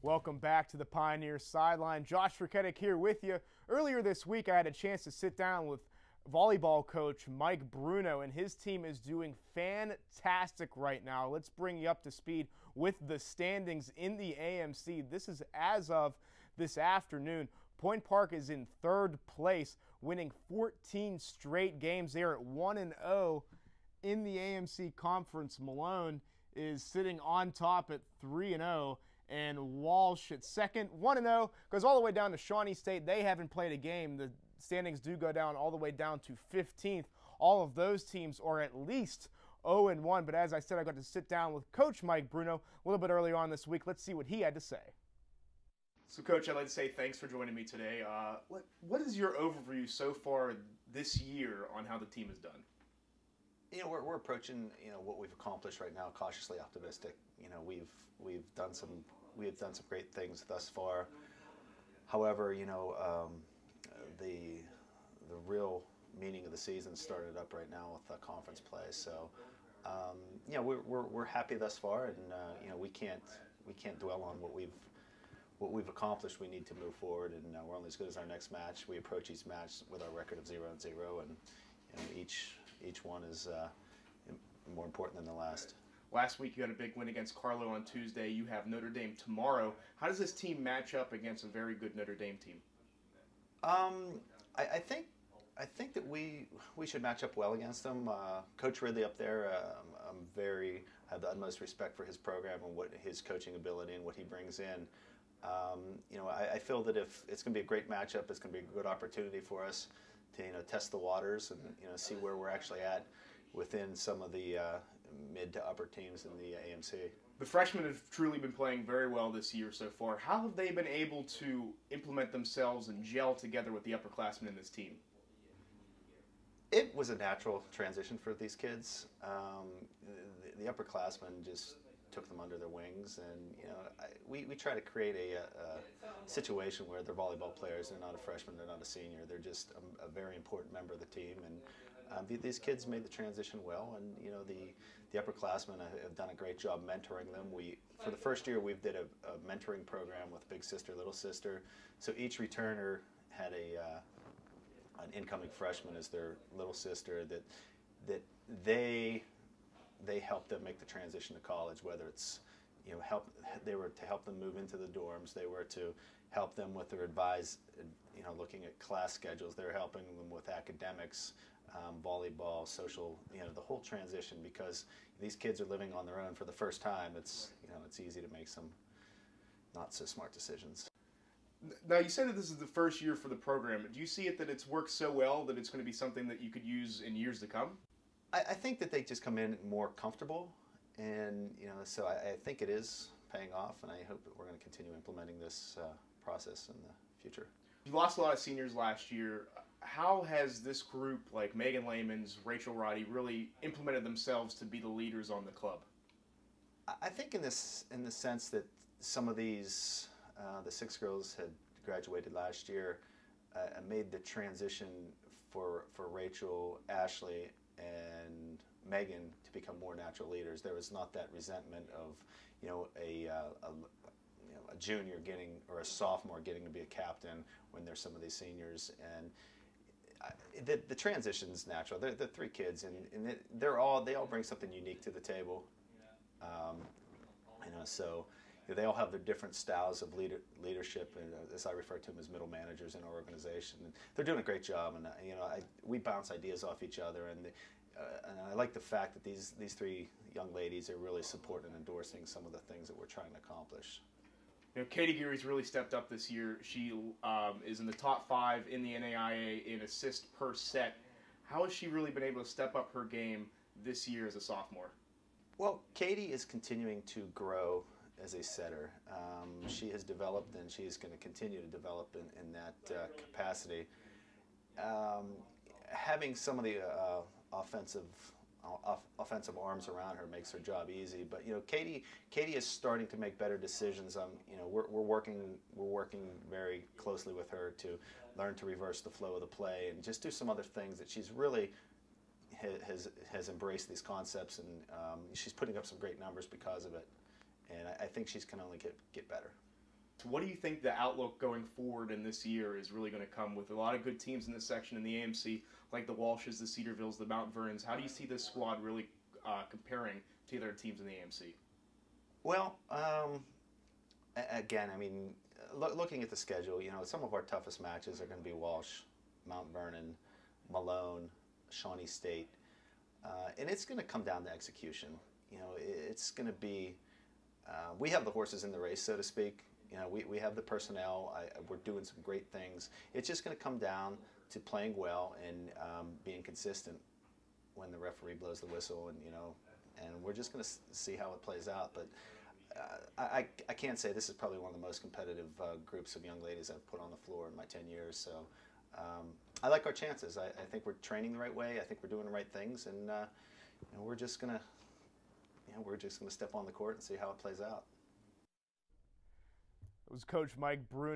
Welcome back to the Pioneer Sideline. Josh Frketic here with you. Earlier this week, I had a chance to sit down with volleyball coach Mike Bruno, and his team is doing fantastic right now. Let's bring you up to speed with the standings in the AMC. This is as of this afternoon. Point Park is in third place, winning 14 straight games. They are at 1-0 in the AMC Conference. Malone is sitting on top at 3-0. And Walsh at second, 1-0, goes all the way down to Shawnee State. They haven't played a game. The standings do go down all the way down to 15th. All of those teams are at least 0-1. But as I said, I got to sit down with Coach Mike Bruno a little bit earlier on this week. Let's see what he had to say. So, Coach, I'd like to say thanks for joining me today. What is your overview so far this year on how the team has done? You know, we're approaching what we've accomplished right now cautiously optimistic. You know, we've done some great things thus far. However, the real meaning of the season started up right now with the conference play. So we're happy thus far, and we can't dwell on what we've accomplished. We need to move forward, and we're only as good as our next match. We approach each match with our record of 0-0, and each one is more important than the last. Last week you had a big win against Carlo on Tuesday. You have Notre Dame tomorrow. How does this team match up against a very good Notre Dame team? I think that we should match up well against them. Coach Ridley up there, I have the utmost respect for his program and what his coaching ability and what he brings in. I feel that if it's going to be a great matchup, it's going to be a good opportunity for us to test the waters and see where we're actually at within some of the mid to upper teams in the AMC. The freshmen have truly been playing very well this year so far. How have they been able to implement themselves and gel together with the upperclassmen in this team? It was a natural transition for these kids. The upperclassmen just took them under their wings, and we try to create a situation where they're volleyball players. They're not a freshman, they're not a senior. They're just a very important member of the team, and these kids made the transition well. And the upperclassmen have done a great job mentoring them. For the first year, we did a mentoring program with big sister, little sister. So each returner had an incoming freshman as their little sister that they helped them make the transition to college, whether it's they were to help them move into the dorms, they were to help them with their looking at class schedules, they're helping them with academics, volleyball, social, the whole transition, because these kids are living on their own for the first time. It's easy to make some not so smart decisions. Now, you said that this is the first year for the program. Do you see it that it's worked so well that it's going to be something that you could use in years to come? I think that they just come in more comfortable, and so I think it is paying off, and I hope that we're going to continue implementing this process in the future. You lost a lot of seniors last year. How has this group, like Megan Lehman's, Rachel Roddy, really implemented themselves to be the leaders on the club? I think in the sense that some of these, the 6 girls had graduated last year, made the transition for Rachel, Ashley, and Megan to become more natural leaders. There was not that resentment of a junior getting, or a sophomore getting to be a captain when there's some of these seniors. And the transition's natural. They're 3 kids, and they all bring something unique to the table. So they all have their different styles of leadership, and as I refer to them as middle managers in our organization. And they're doing a great job, and we bounce ideas off each other, and I like the fact that these 3 young ladies are really supporting and endorsing some of the things that we're trying to accomplish. Katie Geary's really stepped up this year. She is in the top 5 in the NAIA in assists per set. How has she really been able to step up her game this year as a sophomore? Well, Katie is continuing to grow as a setter. She has developed, and she's going to continue to develop in that capacity. Having some of the offensive arms around her makes her job easy. But Katie is starting to make better decisions. We're working very closely with her to learn to reverse the flow of the play and just do some other things that she's really has embraced these concepts, and she's putting up some great numbers because of it. And I think she's can only get better. What do you think the outlook going forward in this year is really going to come with a lot of good teams in this section in the AMC, like the Walshes, the Cedarvilles, the Mount Vernons? How do you see this squad really comparing to the other teams in the AMC? Well, again, I mean, looking at the schedule, you know, some of our toughest matches are going to be Walsh, Mount Vernon, Malone, Shawnee State, and it's going to come down to execution. You know, it's going to be, we have the horses in the race, so to speak. You know, we have the personnel. We're doing some great things. It's just going to come down to playing well and being consistent when the referee blows the whistle, and, you know, and we're just going to see how it plays out. But I can't say this is probably one of the most competitive groups of young ladies I've put on the floor in my 10 years. So I like our chances. I think we're training the right way. I think we're doing the right things, and you know, we're just gonna step on the court and see how it plays out. It was Coach Mike Bruno.